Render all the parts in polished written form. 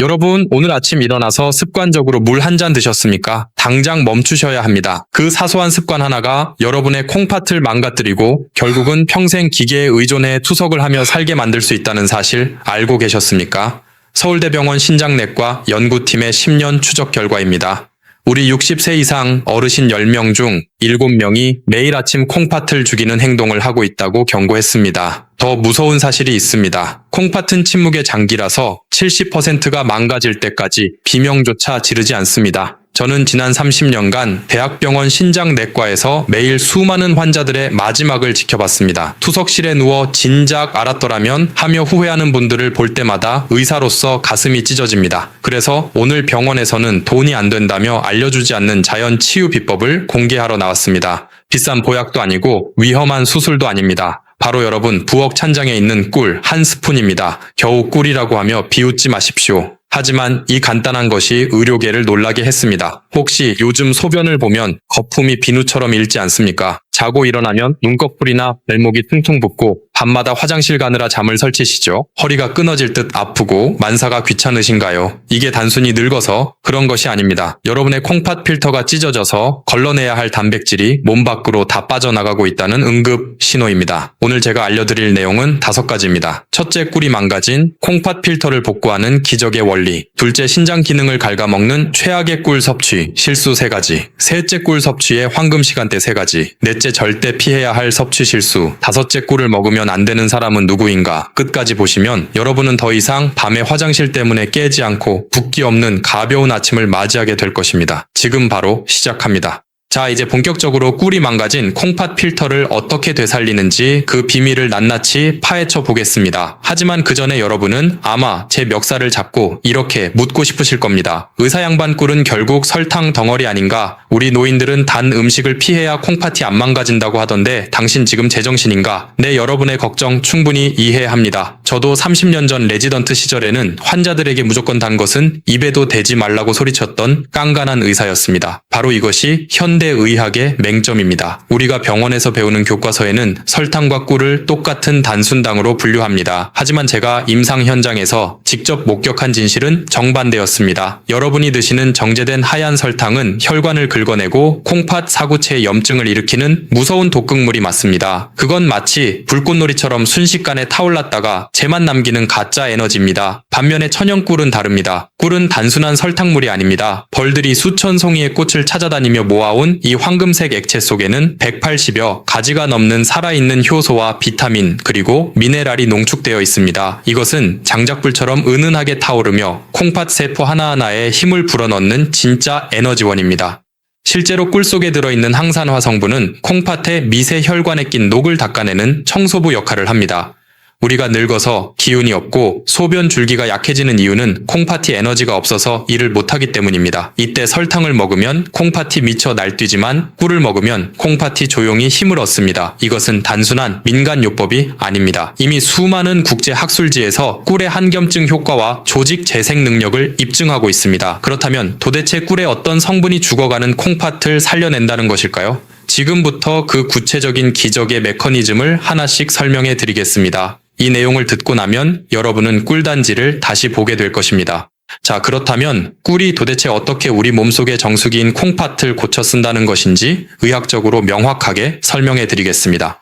여러분, 오늘 아침 일어나서 습관적으로 물 한 잔 드셨습니까? 당장 멈추셔야 합니다. 그 사소한 습관 하나가 여러분의 콩팥을 망가뜨리고 결국은 평생 기계에 의존해 투석을 하며 살게 만들 수 있다는 사실 알고 계셨습니까? 서울대병원 신장내과 연구팀의 10년 추적 결과입니다. 우리 60세 이상 어르신 10명 중 7명이 매일 아침 콩팥을 죽이는 행동을 하고 있다고 경고했습니다. 더 무서운 사실이 있습니다. 콩팥은 침묵의 장기라서 70%가 망가질 때까지 비명조차 지르지 않습니다. 저는 지난 30년간 대학병원 신장내과에서 매일 수많은 환자들의 마지막을 지켜봤습니다. 투석실에 누워 진작 알았더라면 하며 후회하는 분들을 볼 때마다 의사로서 가슴이 찢어집니다. 그래서 오늘 병원에서는 돈이 안 된다며 알려주지 않는 자연 치유 비법을 공개하러 나왔습니다. 비싼 보약도 아니고 위험한 수술도 아닙니다. 바로 여러분 부엌 찬장에 있는 꿀 한 스푼입니다. 겨우 꿀이라고 하며 비웃지 마십시오. 하지만 이 간단한 것이 의료계를 놀라게 했습니다. 혹시 요즘 소변을 보면 거품이 비누처럼 일지 않습니까? 자고 일어나면 눈꺼풀이나 발목이 퉁퉁 붓고 밤마다 화장실 가느라 잠을 설치시죠? 허리가 끊어질 듯 아프고 만사가 귀찮으신가요? 이게 단순히 늙어서 그런 것이 아닙니다. 여러분의 콩팥 필터가 찢어져서 걸러내야 할 단백질이 몸 밖으로 다 빠져나가고 있다는 응급 신호입니다. 오늘 제가 알려드릴 내용은 5가지입니다. 첫째, 꿀이 망가진 콩팥 필터를 복구하는 기적의 원리. 둘째, 신장 기능을 갉아먹는 최악의 꿀 섭취, 실수 3가지. 셋째, 꿀 섭취의 황금 시간대 3가지. 넷째, 절대 피해야 할 섭취 실수. 5째, 꿀을 먹으면 안 되는 사람은 누구인가? 끝까지 보시면 여러분은 더 이상 밤에 화장실 때문에 깨지 않고 붓기 없는 가벼운 아침을 맞이하게 될 것입니다. 지금 바로 시작합니다. 자, 이제 본격적으로 꿀이 망가진 콩팥 필터를 어떻게 되살리는지 그 비밀을 낱낱이 파헤쳐 보겠습니다. 하지만 그 전에 여러분은 아마 제 멱살을 잡고 이렇게 묻고 싶으실 겁니다. 의사 양반 꿀은 결국 설탕 덩어리 아닌가? 우리 노인들은 단 음식을 피해야 콩팥이 안 망가진다고 하던데 당신 지금 제정신인가? 네, 여러분의 걱정 충분히 이해합니다. 저도 30년 전 레지던트 시절에는 환자들에게 무조건 단 것은 입에도 대지 말라고 소리쳤던 깐깐한 의사였습니다. 바로 이것이 현대의학의 맹점입니다. 우리가 병원에서 배우는 교과서에는 설탕과 꿀을 똑같은 단순당으로 분류합니다. 하지만 제가 임상 현장에서 직접 목격한 진실은 정반대였습니다. 여러분이 드시는 정제된 하얀 설탕은 혈관을 긁어내고 콩팥 사구체에 염증을 일으키는 무서운 독극물이 맞습니다. 그건 마치 불꽃놀이처럼 순식간에 타올랐다가 재만 남기는 가짜 에너지입니다. 반면에 천연꿀은 다릅니다. 꿀은 단순한 설탕물이 아닙니다. 벌들이 수천 송이의 꽃을 찾아다니며 모아온 이 황금색 액체 속에는 180여 가지가 넘는 살아있는 효소와 비타민 그리고 미네랄이 농축되어 있습니다. 이것은 장작불처럼 은은하게 타오르며 콩팥 세포 하나하나에 힘을 불어넣는 진짜 에너지원입니다. 실제로 꿀 속에 들어있는 항산화 성분은 콩팥의 미세 혈관에 낀 녹을 닦아내는 청소부 역할을 합니다. 우리가 늙어서 기운이 없고 소변 줄기가 약해지는 이유는 콩팥이 에너지가 없어서 일을 못하기 때문입니다. 이때 설탕을 먹으면 콩팥이 미쳐 날뛰지만 꿀을 먹으면 콩팥이 조용히 힘을 얻습니다. 이것은 단순한 민간요법이 아닙니다. 이미 수많은 국제 학술지에서 꿀의 한겸증 효과와 조직 재생 능력을 입증하고 있습니다. 그렇다면 도대체 꿀의 어떤 성분이 죽어가는 콩팥을 살려낸다는 것일까요? 지금부터 그 구체적인 기적의 메커니즘을 하나씩 설명해 드리겠습니다. 이 내용을 듣고 나면 여러분은 꿀단지를 다시 보게 될 것입니다. 자, 그렇다면 꿀이 도대체 어떻게 우리 몸속의 정수기인 콩팥을 고쳐 쓴다는 것인지 의학적으로 명확하게 설명해 드리겠습니다.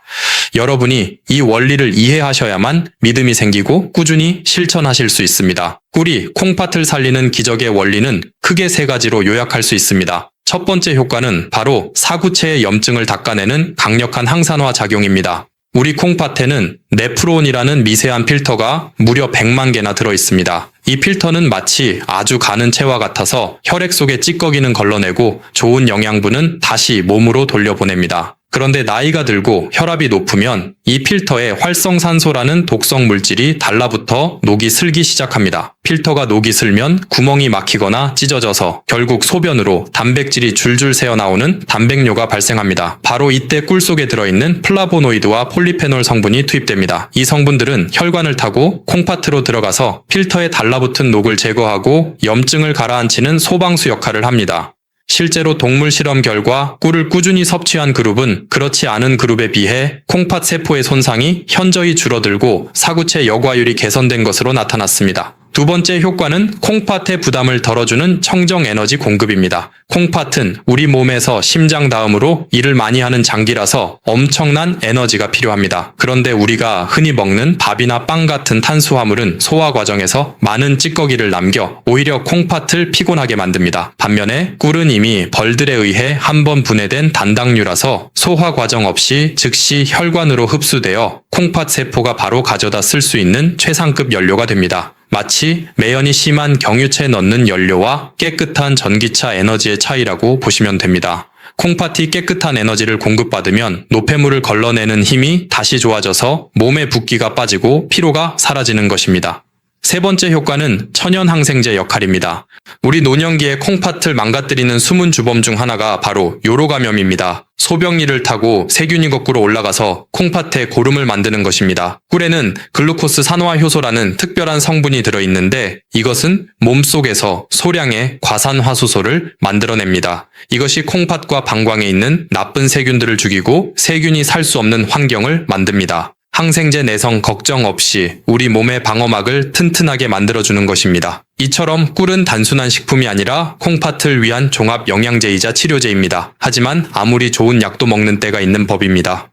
여러분이 이 원리를 이해하셔야만 믿음이 생기고 꾸준히 실천하실 수 있습니다. 꿀이 콩팥을 살리는 기적의 원리는 크게 3가지로 요약할 수 있습니다. 첫 번째 효과는 바로 사구체의 염증을 닦아내는 강력한 항산화 작용입니다. 우리 콩팥에는 네프론이라는 미세한 필터가 무려 100만 개나 들어 있습니다. 이 필터는 마치 아주 가는 채와 같아서 혈액 속의 찌꺼기는 걸러내고 좋은 영양분은 다시 몸으로 돌려보냅니다. 그런데 나이가 들고 혈압이 높으면 이 필터에 활성산소라는 독성 물질이 달라붙어 녹이 슬기 시작합니다. 필터가 녹이 슬면 구멍이 막히거나 찢어져서 결국 소변으로 단백질이 줄줄 새어나오는 단백뇨가 발생합니다. 바로 이때 꿀 속에 들어있는 플라보노이드와 폴리페놀 성분이 투입됩니다. 이 성분들은 혈관을 타고 콩팥으로 들어가서 필터에 달라붙은 녹을 제거하고 염증을 가라앉히는 소방수 역할을 합니다. 실제로 동물 실험 결과 꿀을 꾸준히 섭취한 그룹은 그렇지 않은 그룹에 비해 콩팥 세포의 손상이 현저히 줄어들고 사구체 여과율이 개선된 것으로 나타났습니다. 두 번째 효과는 콩팥의 부담을 덜어주는 청정 에너지 공급입니다. 콩팥은 우리 몸에서 심장 다음으로 일을 많이 하는 장기라서 엄청난 에너지가 필요합니다. 그런데 우리가 흔히 먹는 밥이나 빵 같은 탄수화물은 소화 과정에서 많은 찌꺼기를 남겨 오히려 콩팥을 피곤하게 만듭니다. 반면에 꿀은 이미 벌들에 의해 한 번 분해된 단당류라서 소화 과정 없이 즉시 혈관으로 흡수되어 콩팥 세포가 바로 가져다 쓸 수 있는 최상급 연료가 됩니다. 마치 매연이 심한 경유차에 넣는 연료와 깨끗한 전기차 에너지의 차이라고 보시면 됩니다. 콩팥이 깨끗한 에너지를 공급받으면 노폐물을 걸러내는 힘이 다시 좋아져서 몸의 붓기가 빠지고 피로가 사라지는 것입니다. 세 번째 효과는 천연항생제 역할입니다. 우리 노년기에 콩팥을 망가뜨리는 숨은 주범 중 하나가 바로 요로감염입니다. 소변리를 타고 세균이 거꾸로 올라가서 콩팥에 고름을 만드는 것입니다. 꿀에는 글루코스 산화 효소라는 특별한 성분이 들어있는데 이것은 몸속에서 소량의 과산화수소를 만들어냅니다. 이것이 콩팥과 방광에 있는 나쁜 세균들을 죽이고 세균이 살 수 없는 환경을 만듭니다. 항생제 내성 걱정 없이 우리 몸의 방어막을 튼튼하게 만들어주는 것입니다. 이처럼 꿀은 단순한 식품이 아니라 콩팥을 위한 종합 영양제이자 치료제입니다. 하지만 아무리 좋은 약도 먹는 때가 있는 법입니다.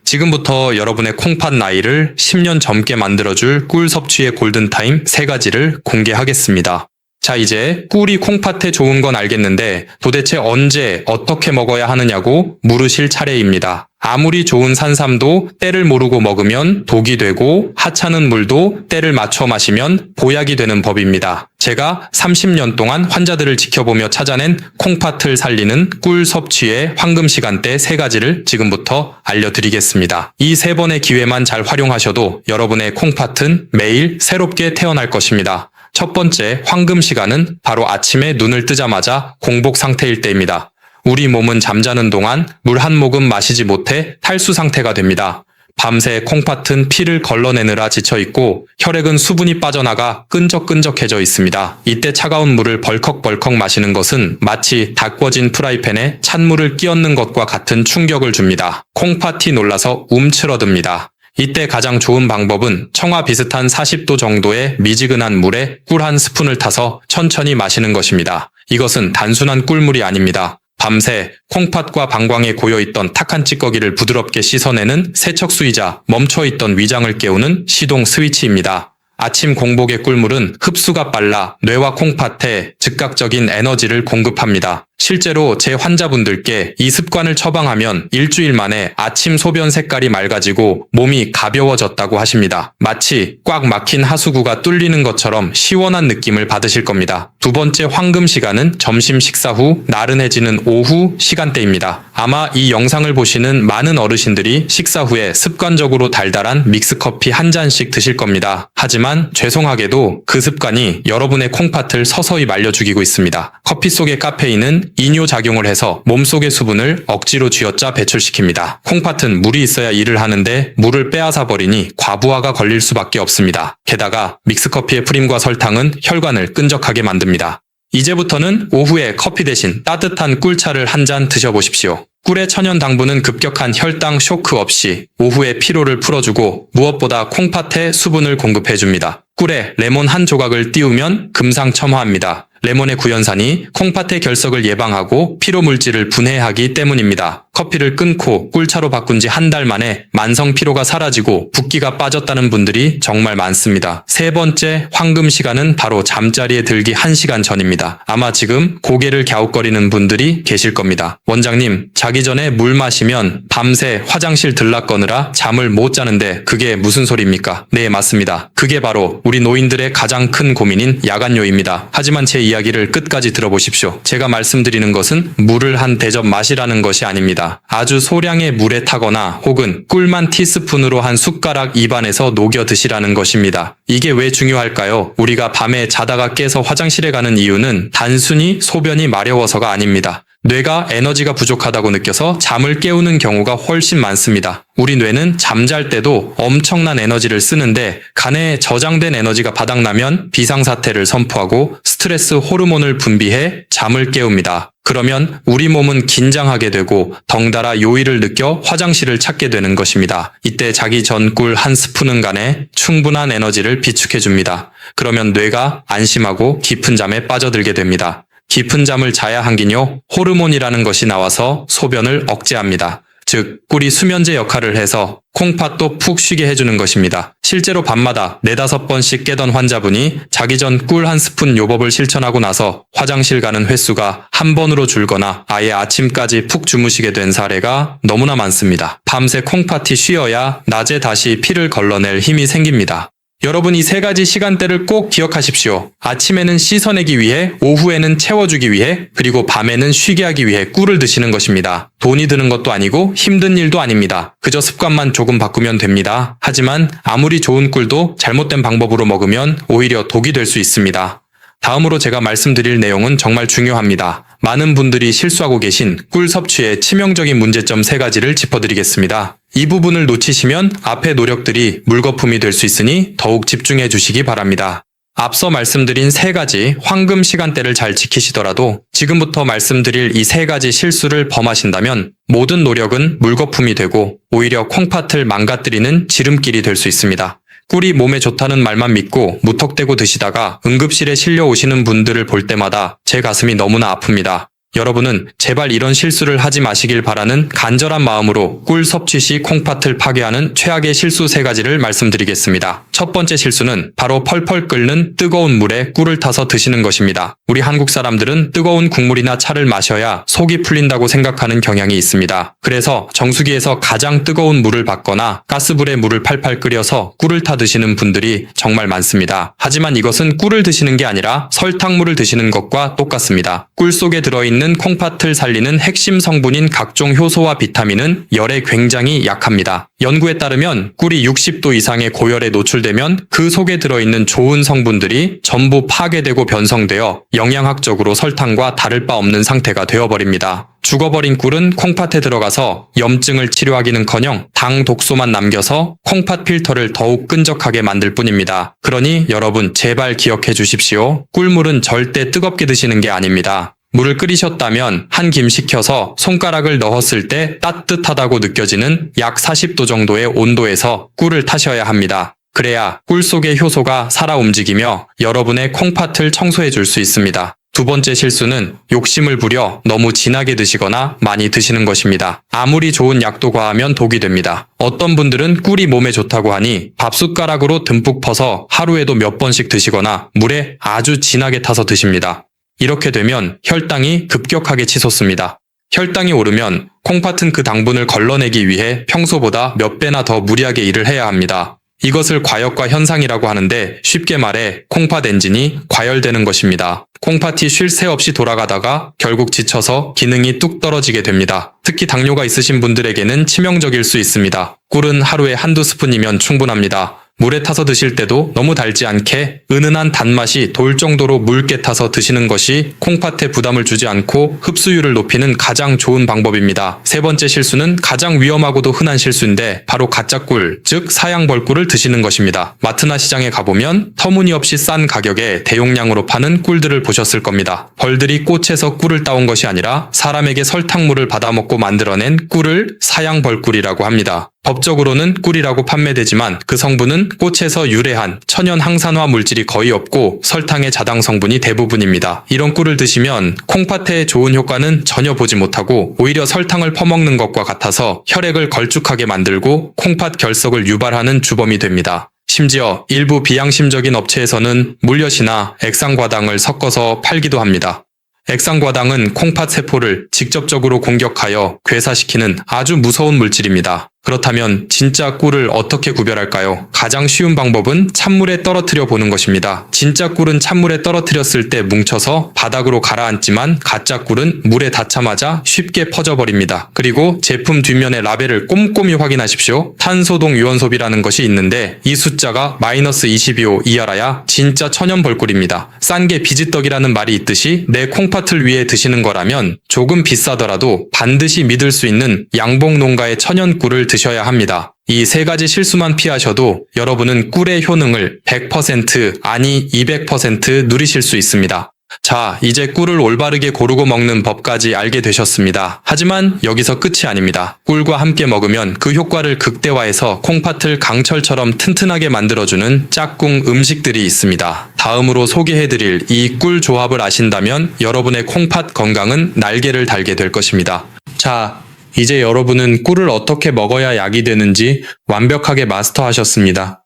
지금부터 여러분의 콩팥 나이를 10년 젊게 만들어줄 꿀 섭취의 골든타임 3가지를 공개하겠습니다. 자, 이제 꿀이 콩팥에 좋은 건 알겠는데 도대체 언제 어떻게 먹어야 하느냐고 물으실 차례입니다. 아무리 좋은 산삼도 때를 모르고 먹으면 독이 되고 하찮은 물도 때를 맞춰 마시면 보약이 되는 법입니다. 제가 30년 동안 환자들을 지켜보며 찾아낸 콩팥을 살리는 꿀 섭취의 황금 시간대 3가지를 지금부터 알려드리겠습니다. 이 3번의 기회만 잘 활용하셔도 여러분의 콩팥은 매일 새롭게 태어날 것입니다. 첫 번째 황금 시간은 바로 아침에 눈을 뜨자마자 공복 상태일 때입니다. 우리 몸은 잠자는 동안 물 한 모금 마시지 못해 탈수 상태가 됩니다. 밤새 콩팥은 피를 걸러내느라 지쳐있고 혈액은 수분이 빠져나가 끈적끈적해져 있습니다. 이때 차가운 물을 벌컥벌컥 마시는 것은 마치 다 구워진 프라이팬에 찬물을 끼얹는 것과 같은 충격을 줍니다. 콩팥이 놀라서 움츠러듭니다. 이때 가장 좋은 방법은 청아 비슷한 40도 정도의 미지근한 물에 꿀 한 스푼을 타서 천천히 마시는 것입니다. 이것은 단순한 꿀물이 아닙니다. 밤새 콩팥과 방광에 고여있던 탁한 찌꺼기를 부드럽게 씻어내는 세척수이자 멈춰있던 위장을 깨우는 시동 스위치입니다. 아침 공복의 꿀물은 흡수가 빨라 뇌와 콩팥에 즉각적인 에너지를 공급합니다. 실제로 제 환자분들께 이 습관을 처방하면 일주일 만에 아침 소변 색깔이 맑아지고 몸이 가벼워졌다고 하십니다. 마치 꽉 막힌 하수구가 뚫리는 것처럼 시원한 느낌을 받으실 겁니다. 두 번째 황금 시간은 점심 식사 후 나른해지는 오후 시간대입니다. 아마 이 영상을 보시는 많은 어르신들이 식사 후에 습관적으로 달달한 믹스커피 한 잔씩 드실 겁니다. 하지만 죄송하게도 그 습관이 여러분의 콩팥을 서서히 말려 죽이고 있습니다. 커피 속의 카페인은 이뇨작용을 해서 몸속의 수분을 억지로 쥐어짜 배출시킵니다. 콩팥은 물이 있어야 일을 하는데 물을 빼앗아 버리니 과부하가 걸릴 수밖에 없습니다. 게다가 믹스커피의 프림과 설탕은 혈관을 끈적하게 만듭니다. 이제부터는 오후에 커피 대신 따뜻한 꿀차를 한 잔 드셔보십시오. 꿀의 천연 당분은 급격한 혈당 쇼크 없이 오후에 피로를 풀어주고 무엇보다 콩팥에 수분을 공급해줍니다. 꿀에 레몬 한 조각을 띄우면 금상첨화합니다. 레몬의 구연산이 콩팥의 결석을 예방하고 피로 물질을 분해하기 때문입니다. 커피를 끊고 꿀차로 바꾼 지 한 달 만에 만성 피로가 사라지고 붓기가 빠졌다는 분들이 정말 많습니다. 세 번째 황금 시간은 바로 잠자리에 들기 1시간 전입니다. 아마 지금 고개를 갸웃거리는 분들이 계실 겁니다. 원장님, 자기 전에 물 마시면 밤새 화장실 들락거느라 잠을 못 자는데 그게 무슨 소리입니까? 네, 맞습니다. 그게 바로 우리 노인들의 가장 큰 고민인 야간요입니다. 하지만 제 이야기를 끝까지 들어보십시오. 제가 말씀드리는 것은 물을 한 대접 마시라는 것이 아닙니다. 아주 소량의 물에 타거나 혹은 꿀만 티스푼으로 한 숟가락 입안에서 녹여 드시라는 것입니다. 이게 왜 중요할까요? 우리가 밤에 자다가 깨서 화장실에 가는 이유는 단순히 소변이 마려워서가 아닙니다. 뇌가 에너지가 부족하다고 느껴서 잠을 깨우는 경우가 훨씬 많습니다. 우리 뇌는 잠잘 때도 엄청난 에너지를 쓰는데 간에 저장된 에너지가 바닥나면 비상사태를 선포하고 스트레스 호르몬을 분비해 잠을 깨웁니다. 그러면 우리 몸은 긴장하게 되고 덩달아 요일을 느껴 화장실을 찾게 되는 것입니다. 이때 자기 전 꿀 한 스푼은 간에 충분한 에너지를 비축해줍니다. 그러면 뇌가 안심하고 깊은 잠에 빠져들게 됩니다. 깊은 잠을 자야 한긴요, 호르몬이라는 것이 나와서 소변을 억제합니다. 즉, 꿀이 수면제 역할을 해서 콩팥도 푹 쉬게 해주는 것입니다. 실제로 밤마다 4-5번씩 깨던 환자분이 자기 전 꿀 한 스푼 요법을 실천하고 나서 화장실 가는 횟수가 한 번으로 줄거나 아예 아침까지 푹 주무시게 된 사례가 너무나 많습니다. 밤새 콩팥이 쉬어야 낮에 다시 피를 걸러낼 힘이 생깁니다. 여러분, 이 3가지 시간대를 꼭 기억하십시오. 아침에는 씻어내기 위해, 오후에는 채워주기 위해, 그리고 밤에는 쉬게 하기 위해 꿀을 드시는 것입니다. 돈이 드는 것도 아니고 힘든 일도 아닙니다. 그저 습관만 조금 바꾸면 됩니다. 하지만 아무리 좋은 꿀도 잘못된 방법으로 먹으면 오히려 독이 될 수 있습니다. 다음으로 제가 말씀드릴 내용은 정말 중요합니다. 많은 분들이 실수하고 계신 꿀 섭취의 치명적인 문제점 3가지를 짚어드리겠습니다. 이 부분을 놓치시면 앞의 노력들이 물거품이 될 수 있으니 더욱 집중해 주시기 바랍니다. 앞서 말씀드린 3가지 황금 시간대를 잘 지키시더라도 지금부터 말씀드릴 이 3가지 실수를 범하신다면 모든 노력은 물거품이 되고 오히려 콩팥을 망가뜨리는 지름길이 될 수 있습니다. 꿀이 몸에 좋다는 말만 믿고 무턱대고 드시다가 응급실에 실려 오시는 분들을 볼 때마다 제 가슴이 너무나 아픕니다. 여러분은 제발 이런 실수를 하지 마시길 바라는 간절한 마음으로 꿀 섭취 시 콩팥을 파괴하는 최악의 실수 3가지를 말씀드리겠습니다. 첫 번째 실수는 바로 펄펄 끓는 뜨거운 물에 꿀을 타서 드시는 것입니다. 우리 한국 사람들은 뜨거운 국물이나 차를 마셔야 속이 풀린다고 생각하는 경향이 있습니다. 그래서 정수기에서 가장 뜨거운 물을 받거나 가스불에 물을 팔팔 끓여서 꿀을 타 드시는 분들이 정말 많습니다. 하지만 이것은 꿀을 드시는 게 아니라 설탕물을 드시는 것과 똑같습니다. 꿀 속에 들어있는 콩팥을 살리는 핵심 성분인 각종 효소와 비타민은 열에 굉장히 약합니다. 연구에 따르면 꿀이 60도 이상의 고열에 노출되면 그 속에 들어있는 좋은 성분들이 전부 파괴되고 변성되어 영양학적으로 설탕과 다를 바 없는 상태가 되어버립니다. 죽어버린 꿀은 콩팥에 들어가서 염증을 치료하기는커녕 당 독소만 남겨서 콩팥 필터를 더욱 끈적하게 만들 뿐입니다. 그러니 여러분, 제발 기억해 주십시오. 꿀물은 절대 뜨겁게 드시는 게 아닙니다. 물을 끓이셨다면 한 김 식혀서 손가락을 넣었을 때 따뜻하다고 느껴지는 약 40도 정도의 온도에서 꿀을 타셔야 합니다. 그래야 꿀 속의 효소가 살아 움직이며 여러분의 콩팥을 청소해 줄 수 있습니다. 두 번째 실수는 욕심을 부려 너무 진하게 드시거나 많이 드시는 것입니다. 아무리 좋은 약도 과하면 독이 됩니다. 어떤 분들은 꿀이 몸에 좋다고 하니 밥숟가락으로 듬뿍 퍼서 하루에도 몇 번씩 드시거나 물에 아주 진하게 타서 드십니다. 이렇게 되면 혈당이 급격하게 치솟습니다. 혈당이 오르면 콩팥은 그 당분을 걸러내기 위해 평소보다 몇 배나 더 무리하게 일을 해야 합니다. 이것을 과역과 현상이라고 하는데 쉽게 말해 콩팥 엔진이 과열되는 것입니다. 콩팥이 쉴 새 없이 돌아가다가 결국 지쳐서 기능이 뚝 떨어지게 됩니다. 특히 당뇨가 있으신 분들에게는 치명적일 수 있습니다. 꿀은 하루에 한두 스푼이면 충분합니다. 물에 타서 드실 때도 너무 달지 않게 은은한 단맛이 돌 정도로 묽게 타서 드시는 것이 콩팥에 부담을 주지 않고 흡수율을 높이는 가장 좋은 방법입니다. 세 번째 실수는 가장 위험하고도 흔한 실수인데 바로 가짜꿀, 즉 사양벌꿀을 드시는 것입니다. 마트나 시장에 가보면 터무니없이 싼 가격에 대용량으로 파는 꿀들을 보셨을 겁니다. 벌들이 꽃에서 꿀을 따온 것이 아니라 사람에게 설탕물을 받아먹고 만들어낸 꿀을 사양벌꿀이라고 합니다. 법적으로는 꿀이라고 판매되지만 그 성분은 꽃에서 유래한 천연 항산화 물질이 거의 없고 설탕의 자당 성분이 대부분입니다. 이런 꿀을 드시면 콩팥에 좋은 효과는 전혀 보지 못하고 오히려 설탕을 퍼먹는 것과 같아서 혈액을 걸쭉하게 만들고 콩팥 결석을 유발하는 주범이 됩니다. 심지어 일부 비양심적인 업체에서는 물엿이나 액상과당을 섞어서 팔기도 합니다. 액상과당은 콩팥 세포를 직접적으로 공격하여 괴사시키는 아주 무서운 물질입니다. 그렇다면 진짜 꿀을 어떻게 구별할까요? 가장 쉬운 방법은 찬물에 떨어뜨려 보는 것입니다. 진짜 꿀은 찬물에 떨어뜨렸을 때 뭉쳐서 바닥으로 가라앉지만 가짜 꿀은 물에 닿자마자 쉽게 퍼져버립니다. 그리고 제품 뒷면의 라벨을 꼼꼼히 확인하십시오. 탄소동 유연소비라는 것이 있는데 이 숫자가 -22호 이하라야 진짜 천연 벌꿀입니다. 싼 게 비지떡이라는 말이 있듯이 내 콩팥을 위해 드시는 거라면 조금 비싸더라도 반드시 믿을 수 있는 양봉 농가의 천연 꿀을 드셔야 합니다. 이 세 가지 실수만 피하셔도 여러분은 꿀의 효능을 100% 아니 200% 누리실 수 있습니다. 자, 이제 꿀을 올바르게 고르고 먹는 법까지 알게 되셨습니다. 하지만 여기서 끝이 아닙니다. 꿀과 함께 먹으면 그 효과를 극대화해서 콩팥을 강철처럼 튼튼하게 만들어주는 짝꿍 음식들이 있습니다. 다음으로 소개해드릴 이 꿀 조합을 아신다면 여러분의 콩팥 건강은 날개를 달게 될 것입니다. 자, 이제 여러분은 꿀을 어떻게 먹어야 약이 되는지 완벽하게 마스터하셨습니다.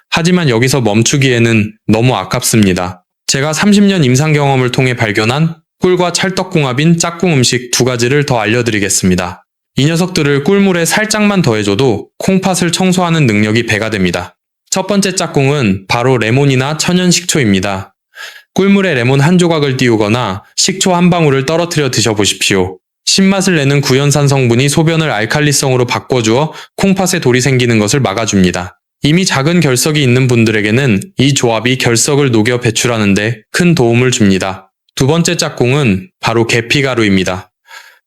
하지만 여기서 멈추기에는 너무 아깝습니다. 제가 30년 임상 경험을 통해 발견한 꿀과 찰떡궁합인 짝꿍 음식 두 가지를 더 알려드리겠습니다. 이 녀석들을 꿀물에 살짝만 더해줘도 콩팥을 청소하는 능력이 배가 됩니다. 첫 번째 짝꿍은 바로 레몬이나 천연 식초입니다. 꿀물에 레몬 한 조각을 띄우거나 식초 한 방울을 떨어뜨려 드셔보십시오. 신맛을 내는 구연산 성분이 소변을 알칼리성으로 바꿔주어 콩팥에 돌이 생기는 것을 막아줍니다. 이미 작은 결석이 있는 분들에게는 이 조합이 결석을 녹여 배출하는데 큰 도움을 줍니다. 두 번째 짝꿍은 바로 계피가루입니다.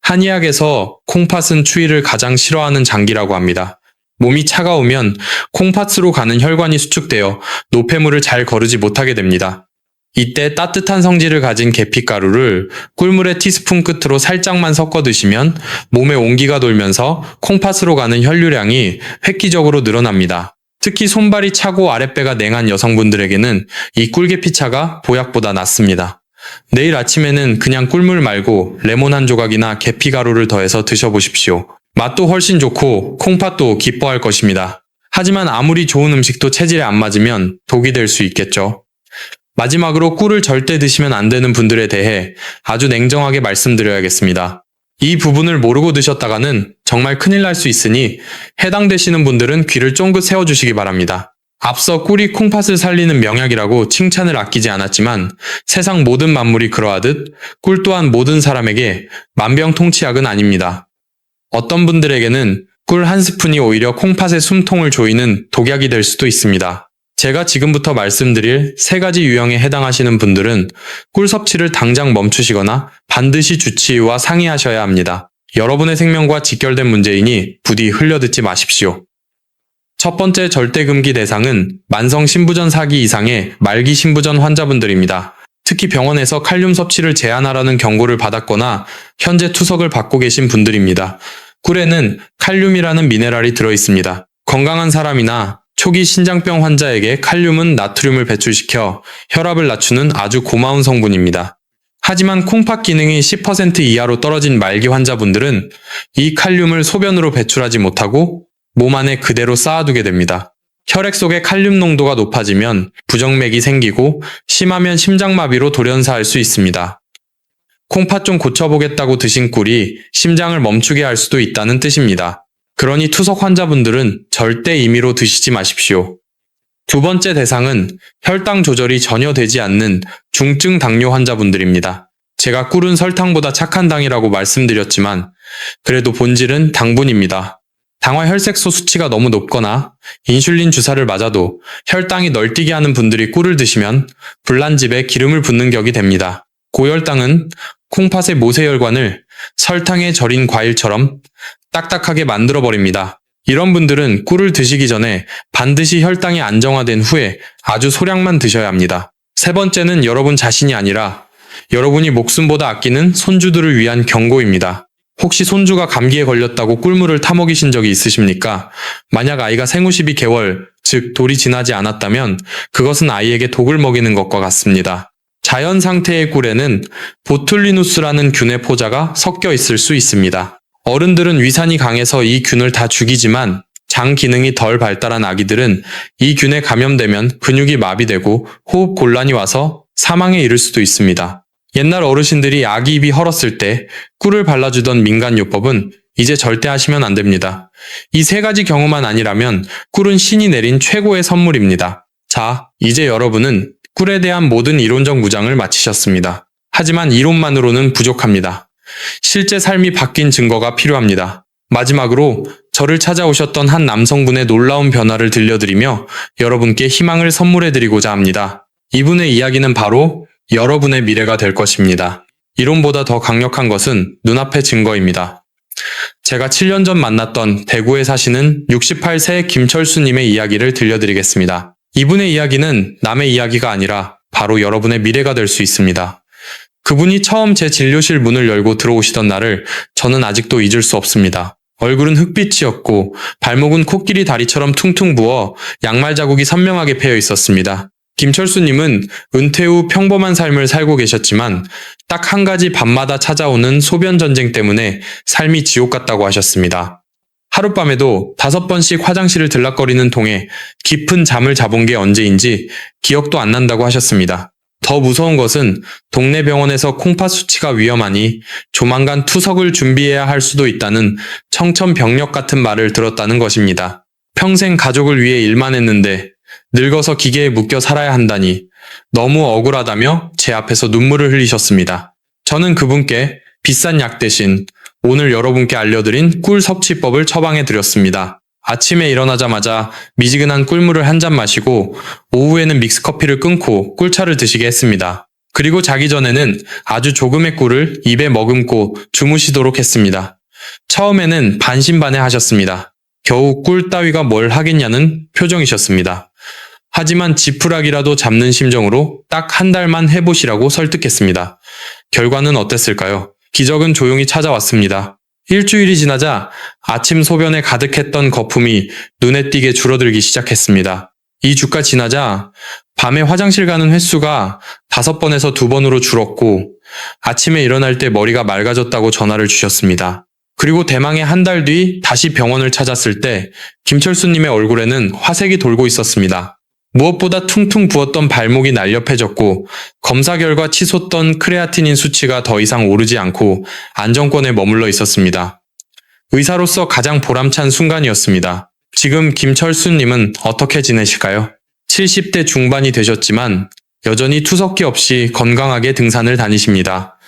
한의학에서 콩팥은 추위를 가장 싫어하는 장기라고 합니다. 몸이 차가우면 콩팥으로 가는 혈관이 수축되어 노폐물을 잘 거르지 못하게 됩니다. 이때 따뜻한 성질을 가진 계피가루를 꿀물의 티스푼 끝으로 살짝만 섞어 드시면 몸에 온기가 돌면서 콩팥으로 가는 혈류량이 획기적으로 늘어납니다. 특히 손발이 차고 아랫배가 냉한 여성분들에게는 이 꿀계피차가 보약보다 낫습니다. 내일 아침에는 그냥 꿀물 말고 레몬 한 조각이나 계피가루를 더해서 드셔보십시오. 맛도 훨씬 좋고 콩팥도 기뻐할 것입니다. 하지만 아무리 좋은 음식도 체질에 안 맞으면 독이 될 수 있겠죠. 마지막으로 꿀을 절대 드시면 안 되는 분들에 대해 아주 냉정하게 말씀드려야겠습니다. 이 부분을 모르고 드셨다가는 정말 큰일 날 수 있으니 해당되시는 분들은 귀를 쫑긋 세워주시기 바랍니다. 앞서 꿀이 콩팥을 살리는 명약이라고 칭찬을 아끼지 않았지만 세상 모든 만물이 그러하듯 꿀 또한 모든 사람에게 만병통치약은 아닙니다. 어떤 분들에게는 꿀 한 스푼이 오히려 콩팥의 숨통을 조이는 독약이 될 수도 있습니다. 제가 지금부터 말씀드릴 세 가지 유형에 해당하시는 분들은 꿀 섭취를 당장 멈추시거나 반드시 주치의와 상의하셔야 합니다. 여러분의 생명과 직결된 문제이니 부디 흘려듣지 마십시오. 첫 번째 절대금기 대상은 만성 신부전 4기 이상의 말기 신부전 환자분들입니다. 특히 병원에서 칼륨 섭취를 제한하라는 경고를 받았거나 현재 투석을 받고 계신 분들입니다. 꿀에는 칼륨이라는 미네랄이 들어있습니다. 건강한 사람이나 초기 신장병 환자에게 칼륨은 나트륨을 배출시켜 혈압을 낮추는 아주 고마운 성분입니다. 하지만 콩팥 기능이 10% 이하로 떨어진 말기 환자분들은 이 칼륨을 소변으로 배출하지 못하고 몸 안에 그대로 쌓아두게 됩니다. 혈액 속의 칼륨 농도가 높아지면 부정맥이 생기고 심하면 심장마비로 돌연사할 수 있습니다. 콩팥 좀 고쳐보겠다고 드신 꿀이 심장을 멈추게 할 수도 있다는 뜻입니다. 그러니 투석 환자분들은 절대 임의로 드시지 마십시오. 두 번째 대상은 혈당 조절이 전혀 되지 않는 중증 당뇨 환자분들입니다. 제가 꿀은 설탕보다 착한 당이라고 말씀드렸지만 그래도 본질은 당분입니다. 당화 혈색소 수치가 너무 높거나 인슐린 주사를 맞아도 혈당이 널뛰게 하는 분들이 꿀을 드시면 불난집에 기름을 붓는 격이 됩니다. 고혈당은 콩팥의 모세혈관을 설탕에 절인 과일처럼 딱딱하게 만들어버립니다. 이런 분들은 꿀을 드시기 전에 반드시 혈당이 안정화된 후에 아주 소량만 드셔야 합니다. 세 번째는 여러분 자신이 아니라 여러분이 목숨보다 아끼는 손주들을 위한 경고입니다. 혹시 손주가 감기에 걸렸다고 꿀물을 타먹이신 적이 있으십니까? 만약 아이가 생후 12개월, 즉 돌이 지나지 않았다면 그것은 아이에게 독을 먹이는 것과 같습니다. 자연 상태의 꿀에는 보툴리누스라는 균의 포자가 섞여 있을 수 있습니다. 어른들은 위산이 강해서 이 균을 다 죽이지만 장 기능이 덜 발달한 아기들은 이 균에 감염되면 근육이 마비되고 호흡 곤란이 와서 사망에 이를 수도 있습니다. 옛날 어르신들이 아기 입이 헐었을 때 꿀을 발라주던 민간요법은 이제 절대 하시면 안 됩니다. 이 세 가지 경우만 아니라면 꿀은 신이 내린 최고의 선물입니다. 자, 이제 여러분은 꿀에 대한 모든 이론적 무장을 마치셨습니다. 하지만 이론만으로는 부족합니다. 실제 삶이 바뀐 증거가 필요합니다. 마지막으로 저를 찾아오셨던 한 남성분의 놀라운 변화를 들려드리며 여러분께 희망을 선물해드리고자 합니다. 이분의 이야기는 바로 여러분의 미래가 될 것입니다. 이론보다 더 강력한 것은 눈앞의 증거입니다. 제가 7년 전 만났던 대구에 사시는 68세 김철수님의 이야기를 들려드리겠습니다. 이분의 이야기는 남의 이야기가 아니라 바로 여러분의 미래가 될 수 있습니다. 그분이 처음 제 진료실 문을 열고 들어오시던 날을 저는 아직도 잊을 수 없습니다. 얼굴은 흑빛이었고 발목은 코끼리 다리처럼 퉁퉁 부어 양말 자국이 선명하게 패여 있었습니다. 김철수님은 은퇴 후 평범한 삶을 살고 계셨지만 딱 한 가지 밤마다 찾아오는 소변 전쟁 때문에 삶이 지옥 같다고 하셨습니다. 하룻밤에도 5번씩 화장실을 들락거리는 통에 깊은 잠을 자본 게 언제인지 기억도 안 난다고 하셨습니다. 더 무서운 것은 동네 병원에서 콩팥 수치가 위험하니 조만간 투석을 준비해야 할 수도 있다는 청천벽력 같은 말을 들었다는 것입니다. 평생 가족을 위해 일만 했는데 늙어서 기계에 묶여 살아야 한다니 너무 억울하다며 제 앞에서 눈물을 흘리셨습니다. 저는 그분께 비싼 약 대신 오늘 여러분께 알려드린 꿀 섭취법을 처방해 드렸습니다. 아침에 일어나자마자 미지근한 꿀물을 한 잔 마시고 오후에는 믹스커피를 끊고 꿀차를 드시게 했습니다. 그리고 자기 전에는 아주 조금의 꿀을 입에 머금고 주무시도록 했습니다. 처음에는 반신반의 하셨습니다. 겨우 꿀 따위가 뭘 하겠냐는 표정이셨습니다. 하지만 지푸라기라도 잡는 심정으로 딱 한 달만 해보시라고 설득했습니다. 결과는 어땠을까요? 기적은 조용히 찾아왔습니다. 일주일이 지나자 아침 소변에 가득했던 거품이 눈에 띄게 줄어들기 시작했습니다. 2주가 지나자 밤에 화장실 가는 횟수가 5번에서 2번으로 줄었고 아침에 일어날 때 머리가 맑아졌다고 전화를 주셨습니다. 그리고 대망의 한 달 뒤 다시 병원을 찾았을 때 김철수님의 얼굴에는 화색이 돌고 있었습니다. 무엇보다 퉁퉁 부었던 발목이 날렵해졌고 검사 결과 치솟던 크레아티닌 수치가 더 이상 오르지 않고 안정권에 머물러 있었습니다. 의사로서 가장 보람찬 순간이었습니다. 지금 김철수님은 어떻게 지내실까요? 70대 중반이 되셨지만 여전히 투석기 없이 건강하게 등산을 다니십니다.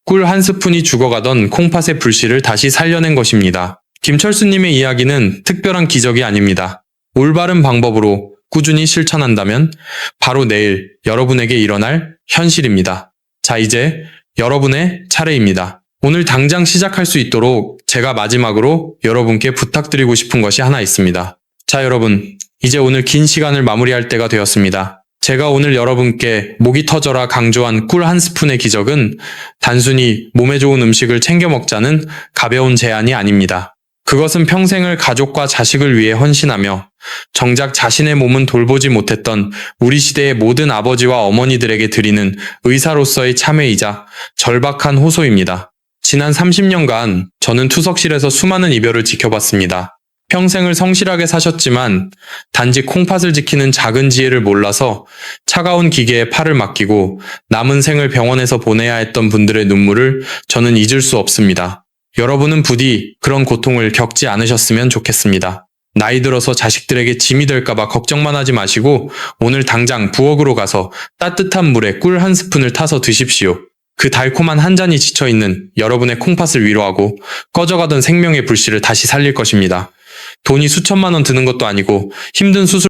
꿀 한 스푼이 죽어가던 콩팥의 불씨를 다시 살려낸 것입니다. 김철수님의 이야기는 특별한 기적이 아닙니다. 올바른 방법으로 꾸준히 실천한다면 바로 내일 여러분에게 일어날 현실입니다. 자, 이제 여러분의 차례입니다. 오늘 당장 시작할 수 있도록 제가 마지막으로 여러분께 부탁드리고 싶은 것이 하나 있습니다. 자, 여러분, 이제 오늘 긴 시간을 마무리할 때가 되었습니다. 제가 오늘 여러분께 목이 터져라 강조한 꿀 한 스푼의 기적은 단순히 몸에 좋은 음식을 챙겨 먹자는 가벼운 제안이 아닙니다. 그것은 평생을 가족과 자식을 위해 헌신하며 정작 자신의 몸은 돌보지 못했던 우리 시대의 모든 아버지와 어머니들에게 드리는 의사로서의 참회이자 절박한 호소입니다. 지난 30년간 저는 투석실에서 수많은 이별을 지켜봤습니다. 평생을 성실하게 사셨지만 단지 콩팥을 지키는 작은 지혜를 몰라서 차가운 기계에 팔을 맡기고 남은 생을 병원에서 보내야 했던 분들의 눈물을 저는 잊을 수 없습니다. 여러분은 부디 그런 고통을 겪지 않으셨으면 좋겠습니다. 나이 들어서 자식들에게 짐이 될까봐 걱정만 하지 마시고 오늘 당장 부엌으로 가서 따뜻한 물에 꿀 한 스푼을 타서 드십시오. 그 달콤한 한 잔이 지쳐있는 여러분의 콩팥을 위로하고 꺼져가던 생명의 불씨를 다시 살릴 것입니다. 돈이 수천만 원 드는 것도 아니고 힘든 수술